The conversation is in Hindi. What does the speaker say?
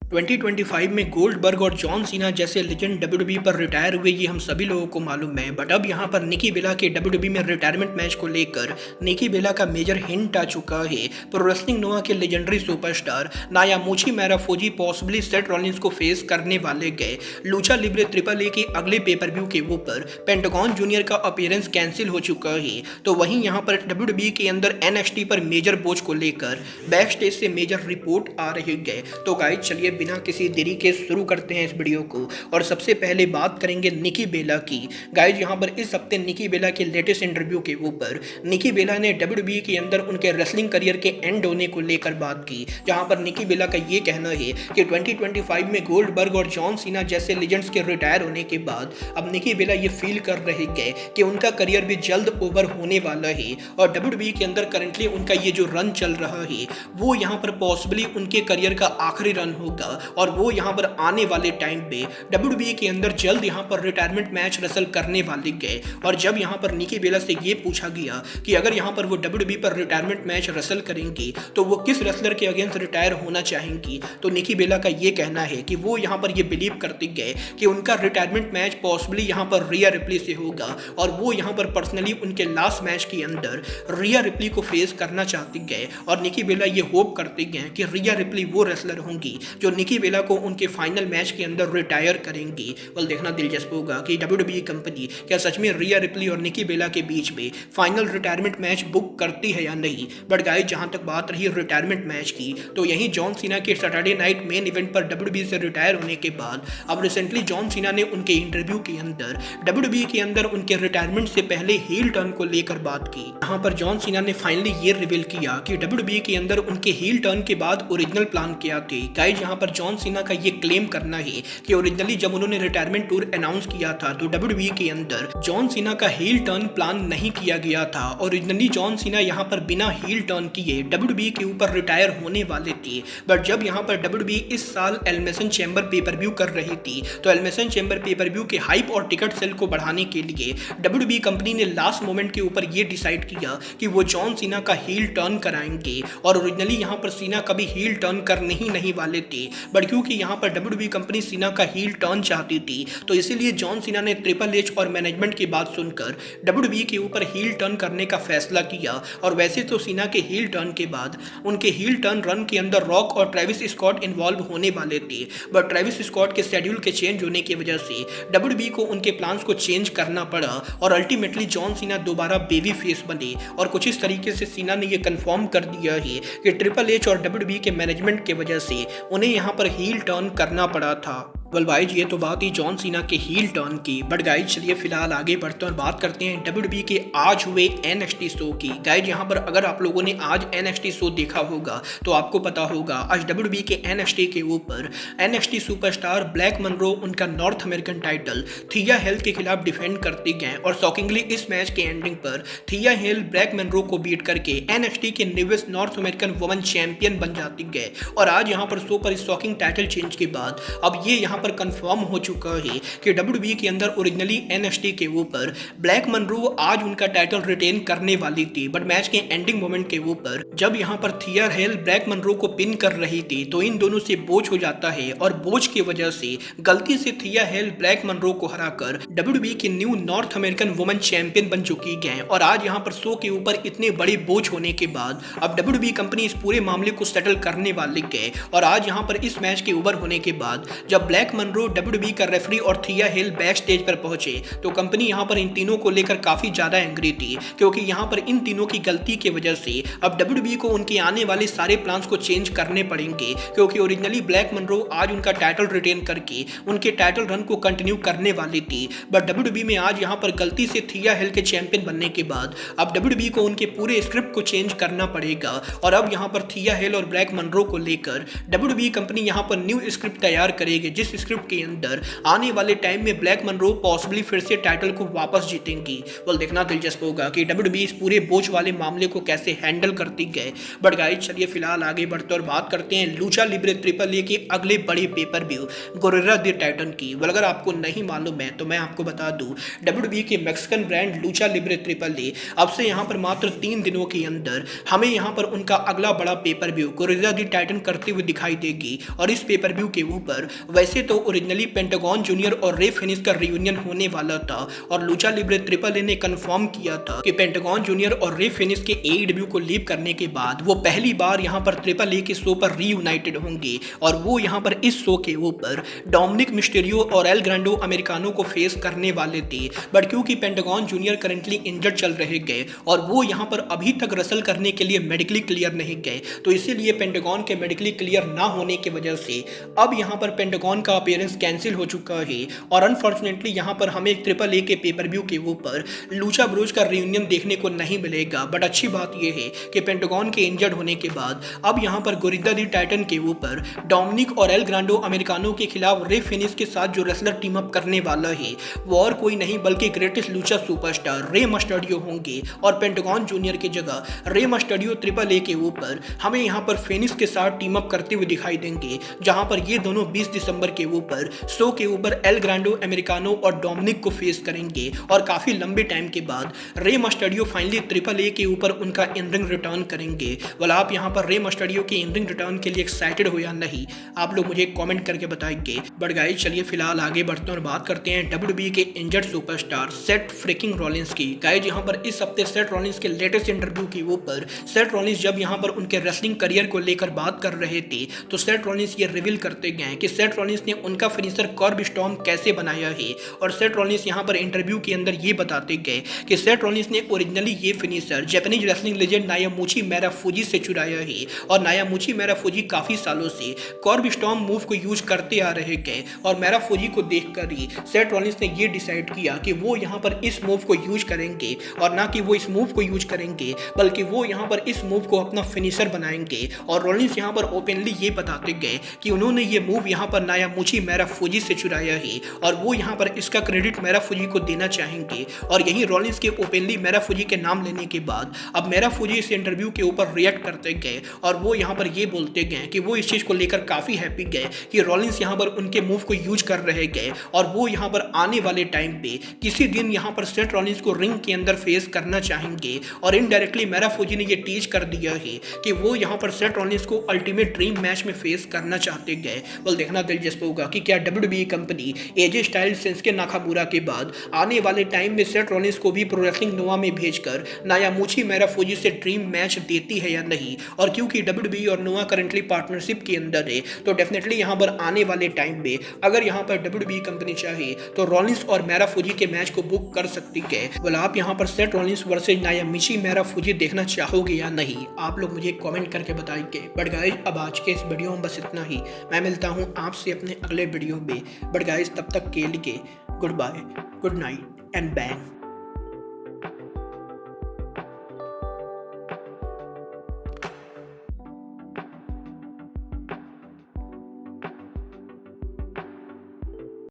2025 में गोल्डबर्ग और जॉन सीना जैसे लेजेंड डब्ल्यूडब्ल्यूई पर रिटायर हुए, ये हम सभी लोगों को मालूम है। बट अब यहाँ पर निकी बेला के डब्ल्यूडब्ल्यूई में रिटायरमेंट मैच को लेकर निकी बेला का मेजर हिंट आ चुका है। प्रो रेसलिंग नोआ के legendary superstar Naomichi Marufuji possibly Seth Rollins को फेस करने वाले गए। लूचा लिब्रे ट्रिपल ए के अगले पेपर व्यू के ऊपर पेंटागन जूनियर का अपीयरेंस कैंसिल हो चुका है। तो वहीं यहाँ पर डब्ल्यूडब्ल्यूई के अंदर एनएक्सटी पर मेजर बोझ को लेकर बैक स्टेज से मेजर रिपोर्ट आ रही है। तो गाइस चलिए बिना किसी देरी के शुरू करते हैं इस वीडियो को। और सबसे पहले बात करेंगे निकी बेला की। गाइस यहां पर इस हफ्ते निकी बेला के लेटेस्ट इंटरव्यू के ऊपर निकी बेला ने डब्ल्यूडब्ल्यूई के अंदर उनके रेसलिंग करियर के एंड होने को लेकर बात की, जहां पर निकी बेला का ये कहना है कि 2025 में गोल्डबर्ग और जॉन सीना जैसे लेजेंड्स के रिटायर होने के बाद अब निकी बेला ये फील कर रहे हैं कि उनका करियर भी जल्द ओवर होने वाला है। और डब्ल्यूडब्ल्यूई के अंदर करंटली उनका ये जो रन चल रहा है वो यहाँ पर पॉसिबली उनके करियर का आखिरी रन होगा। और वो यहाँ पर आने वाले टाइम पे डब्ल्यूडब्ल्यूई के अंदर जल्द यहाँ पर रिटायरमेंट मैच रसल करने वाले गए। और जब यहाँ पर निकी बेला से ये पूछा गया कि अगर यहाँ पर वो डब्ल्यूडब्ल्यूई पर रिटायरमेंट मैच रसल करेंगी तो वो किस रेसलर के अगेंस्ट रिटायर होना चाहेंगी, तो निकी बेला का ये कहना है कि वो यहाँ पर ये बिलीव करते गए कि उनका रिटायरमेंट मैच पॉसिबली यहाँ पर रिया रिप्ली से होगा। और वो यहाँ पर पर्सनली उनके लास्ट मैच के अंदर रिया रिप्ली को फेस करना चाहते गए। और निकी बेला ये होप करते गए कि रिया रिप्ली वो रेसलर होंगी जो निकी बेला को उनके फाइनल मैच के अंदर रिटायर करेंगी। और देखना दिलचस्प होगा कि डब्ल्यूडब्ल्यूई कंपनी क्या सच में रिया रिप्ली और निकी बेला के बीच में फाइनल रिटायरमेंट मैच बुक करती है या नहीं। बट गाइस जहां तक बात रही रिटायरमेंट मैच की, तो यहीं जॉन सीना के सैटरडे नाइट मेन इवेंट पर डब्ल्यूडब्ल्यूई से रिटायर होने के बाद अब रिसेंटली जॉन सीना ने उनके इंटरव्यू के अंदर डब्ल्यूडब्ल्यूई के अंदर उनके रिटायरमेंट से पहले हील टर्न को लेकर बात की। यहाँ पर जॉन सीना ने फाइनली ये रिवील किया कि डब्ल्यूडब्ल्यूई के अंदर उनके हील टर्न के बाद ओरिजिनल प्लान क्या थे। गाइस यहाँ पर जॉन सीना का ये क्लेम करना है कि ओरिजिनली जब उन्होंने रिटायरमेंट टूर अनाउंस किया था तो डब्ल्यूडब्ल्यूई के अंदर जॉन सीना का हील टर्न प्लान नहीं किया गया था। ओरिजिनली जॉन सीना यहाँ पर बिना हील टर्न किए डब्ल्यूडब्ल्यूई के ऊपर रिटायर होने वाले थे। बट जब यहाँ पर डब्ल्यूडब्ल्यूई इस साल एलिमिनेशन चैम्बर पेपर व्यू कर रही थी तो एलिमिनेशन चैम्बर पेपर व्यू के हाइप और टिकट सेल को बढ़ाने के लिए डब्ल्यूडब्ल्यूई कंपनी ने लास्ट मोमेंट के ऊपर ये डिसाइड किया कि वो जॉन सीना का हील टर्न कराएंगे। और ओरिजिनली यहाँ पर सीना कभी हील टर्न करने ही नहीं वाले थे। बट क्योंकि यहाँ पर डब्ल्यूडब्ल्यूई कंपनी सीना का हील टर्न चाहती थी तो इसीलिए जॉन सीना ने ट्रिपल एच और मैनेजमेंट की बात सुनकर डब्ल्यूडब्ल्यूई के ऊपर हील टर्न करने का फैसला किया। और वैसे तो सीना के हील टर्न के बाद उनके हील टर्न रन के अंदर रॉक और ट्रेविस स्कॉट इन्वॉल्व होने वाले थे। बट ट्रेविस स्कॉट के शेड्यूल के चेंज होने की वजह से डब्ल्यूडब्ल्यूई को उनके प्लान्स को चेंज करना पड़ा और अल्टीमेटली जॉन सीना दोबारा बेबी फेस बने। और कुछ इस तरीके से सीना ने यह कंफर्म कर दिया है कि ट्रिपल एच और डब्ल्यूडब्ल्यूई के मैनेजमेंट की वजह से उन्हें यहाँ पर हील टर्न करना पड़ा था। वेल गाइस ये तो बात ही जॉन सीना के हील टर्न की। बट गाइस चलिए फिलहाल आगे बढ़ते हैं और बात करते हैं डब्ल्यूडब्ल्यूई के आज हुए एनएक्सटी शो की। गाइस यहाँ पर अगर आप लोगों ने आज एनएक्सटी शो देखा होगा तो आपको पता होगा आज डब्ल्यूडब्ल्यूई के एनएक्सटी के ऊपर एनएक्सटी सुपरस्टार ब्लैक मनरो उनका नॉर्थ अमेरिकन टाइटल थिया हेल के खिलाफ डिफेंड करते गए। और शॉकिंगली इस मैच के एंडिंग पर थिया हेल ब्लैक मनरो को बीट करके एनएक्सटी के newest north American women champion बन जाती गए। और आज यहाँ पर शो पर शॉकिंग टाइटल चेंज के बाद अब ये यहाँ पर कंफर्म हो चुका है कि डब्ल्यूडब्ल्यूई के अंदर ओरिजिनली एनएक्सटी के ऊपर ब्लैक मनरो आज उनका टाइटल रिटेन करने वाली थी। बट मैच के एंडिंग मोमेंट के ऊपर जब यहाँ पर थिया हेल ब्लैक मनरो को पिन कर रही थी तो इन दोनों से बोझ हो जाता है। और बोझ की वजह से गलती से थिया हेल ब्लैक मनरो को हराकर डब्ल्यूडब्ल्यूई की new north American women champion बन चुकी है। और आज यहाँ पर शो के ऊपर इतने बड़े बोझ होने के बाद अब डब्ल्यूडब्ल्यूई कंपनी इस पूरे मामले को सेटल करने वाले गए। और आज यहाँ पर इस मैच के ओवर होने के बाद जब ब्लैक मनरो डब्ल्यूडब्ल्यूई का रेफरी और थिया हिल बैक स्टेज पर पहुंचे तो कंपनी यहां पर इन तीनों को लेकर काफी ज्यादा एंग्री थी, क्योंकि यहां पर इन तीनों की गलती की वजह से अब डब्ल्यूडब्ल्यूई को उनके आने वाले सारे प्लान्स को चेंज करने पड़ेंगे। क्योंकि ओरिजिनली ब्लैक मनरो आज उनका टाइटल रिटेन करके उनके टाइटल रन को कंटिन्यू करने वाली थी। बट डब्ल्यूडब्ल्यूई में आज यहां पर गलती से थिया हिल के चैंपियन बनने के बाद अब डब्ल्यूडब्ल्यूई को उनके पूरे स्क्रिप्ट को चेंज करना पड़ेगा। और अब यहां पर थिया हिल और ब्लैक मनरो को लेकर डब्ल्यूडब्ल्यूई कंपनी यहां पर न्यू स्क्रिप्ट तैयार करेगी, जिस स्क्रिप्ट के अंदर आने वाले टाइम में ब्लैक मनरो पॉसिबली फिर से टाइटल को वापस जीतेंगी। वेल देखना दिलचस्प होगा कि WWE इस पूरे बोझ वाले मामले को कैसे हैंडल करती गए। बट गाइस चलिए फिलहाल आगे बढ़ते और बात करते हैं लूचा लिब्रे ट्रिपल ए के अगले बड़े pay per view gorilla the Titan की। वेल अगर आपको नहीं मालूम है तो मैं आपको बता दूं, WWE के Mexican brand Lucha Libre triple A अब से यहाँ पर मात्र 3 दिनों के अंदर हमें यहाँ पर उनका अगला बड़ा pay per view gorilla the Titan करते हुए दिखाई देगी। और इस पेपर व्यू के ऊपर वैसे तो ओरिजिनली पेंटागन जूनियर और रे फिनिश का रियूनियन होने वाला था और लूचा लिब्रे ट्रिपल ए ने कंफर्म किया था कि पेंटागन जूनियर और रे फिनिश के AEW को लीव करने के बाद वो पहली बार यहाँ पर ट्रिपल ए के शो पर रीयूनाइटेड होंगे और वो यहाँ पर इस शो के ऊपर डोमिनिक मिस्टेरियो और एल ग्रैंडो अमेरिकानो को फेस करने वाले थे। बट क्योंकि पेंटागन जूनियर करंटली इंजर्ड चल रहे गए और वो यहाँ पर अभी तक रसल करने के लिए मेडिकली क्लियर नहीं गए, तो इसीलिए पेंटागन के मेडिकली क्लियर ना होने की वजह से अब यहाँ पर पेंटागन का अपीयरेंस कैंसिल हो चुका है और अनफॉर्चुनेटली यहाँ पर हमें ट्रिपल ए के पेपर व्यू के ऊपर लूचा ब्रोज का रियूनियन देखने को नहीं मिलेगा। बट अच्छी बात यह है कि पेंटागन के इंजर्ड होने के बाद अब यहाँ पर गोरिल्ला द टाइटन के ऊपर डोमिनिक और एल ग्रांडो अमेरिकानो के खिलाफ रे फिनिश के साथ जो रेसलर टीम अप करने वाला है वो और कोई नहीं बल्कि ग्रेटेस्ट लूचा सुपरस्टार रे मस्टर्डियो होंगे और पेंटागन जूनियर की जगह रे मस्टर्डियो ट्रिपल ए के ऊपर हमें यहाँ पर फिनिश के साथ टीम अप करते हुए दिखाई देंगे, जहां पर ये दोनों 20 दिसंबर के ऊपर शो के ऊपर एल ग्रांडो अमेरिकानो और डोमिनिक को फेस करेंगे। और काफी लंबे टाइम के बाद रे मस्टर्डियो फाइनली ट्रिपल ए के ऊपर उनका इन रिंग रिटर्न करेंगे। वाला आप यहाँ पर रे मस्टर्डियो के इन रिंग रिटर्न के लिए एक्साइटेड हो या नहीं, आप लोग मुझे कमेंट करके बताएंगे। बट गाइस चलिए फिलहाल आगे बढ़ते हैं और बात करते हैं WWE के injured superstar Seth fricking Rollins की। गाइस यहाँ पर इस हफ्ते सेथ रॉलिंस के लेटेस्ट इंटरव्यू के ऊपर सेथ रॉलिंस जब यहाँ पर उनके रेसलिंग करियर को लेकर बात कर रहे थे तो सेथ रॉलिंस ये रिवील करते गए कि सेथ रॉलिंस ने उनका फिनिशर कॉर्ब स्टॉर्म कैसे बनाया है। और सेथ रॉलिंस यहाँ पर इंटरव्यू के अंदर ये बताते गए कि सेथ रॉलिंस ने ओरिजिनली ये फिनिशर जापानीज रेसलिंग लेजेंड नायामूची मैराफूजी से चुराया है और नायामूची मैराफूजी काफी सालों से कॉर्ब स्टॉर्म मूव को यूज करते आ रहे गए और मैराफूजी को देखकर ही सेथ रॉलिंस ने ये डिसाइड किया कि वो यहाँ पर इस मूव को यूज करेंगे और ना कि वो इस मूव को यूज करेंगे बल्कि वो यहाँ पर इस मूव को अपना फिनिशर बनाएंगे। और रॉलिंस यहाँ पर ओपनली ये बताते गए कि उन्होंने ये मूव यहाँ पर नायामूची मैराफूजी से चुराया है और वो यहाँ पर इसका क्रेडिट मैराफूजी को देना चाहेंगे। और यही रॉलिंस के ओपनली मैराफूजी के नाम लेने के बाद अब मैराफूजी इस इंटरव्यू के ऊपर रिएक्ट करते गए और वो यहाँ पर ये बोलते गए कि वो इस चीज को लेकर काफी हैप्पी गए कि रॉलिंस यहाँ पर उनके मूव को यूज कर रहे गए और वो यहाँ पर आने वाले टाइम पे किसी दिन यहाँ पर सेथ रॉलिंस को रिंग के अंदर फेस करना चाहेंगे। और इनडायरेक्टली मैराफूजी ने ये टीच कर दिया है कि वो यहाँ पर सेथ रॉलिंस को अल्टीमेट ड्रीम मैच में फेस करना चाहते गए। well, देखना दिलचस्प होगा कि क्या WWE company AJ Styles Shinsuke Nakamura के बाद आने वाले टाइम में सेथ रॉलिंस को भी प्रो रेसलिंग नोवा में भेजकर नायामूची मैराफूजी से ड्रीम मैच देती है या नहीं। और क्योंकि WWE और नोवा करंटली पार्टनरशिप के अंदर है तो डेफिनेटली यहाँ पर आने वाले टाइम में अगर यहाँ पर WWE कंपनी चाहे तो रॉलिंस और मैराफूजी के मैच को बुक कर सकती है। well, आप यहाँ पर सेथ रॉलिंस वर्सेज नायामूची मैराफूजी देखना चाहोगे या नहीं, आप लोग मुझे कमेंट करके बताइए। बट गाइस अब आज के इस वीडियो में बस इतना ही, मैं मिलता हूँ आपसे अपने अगले वीडियो में। बट गाइस तब तक के लिए good bye, good night and bang.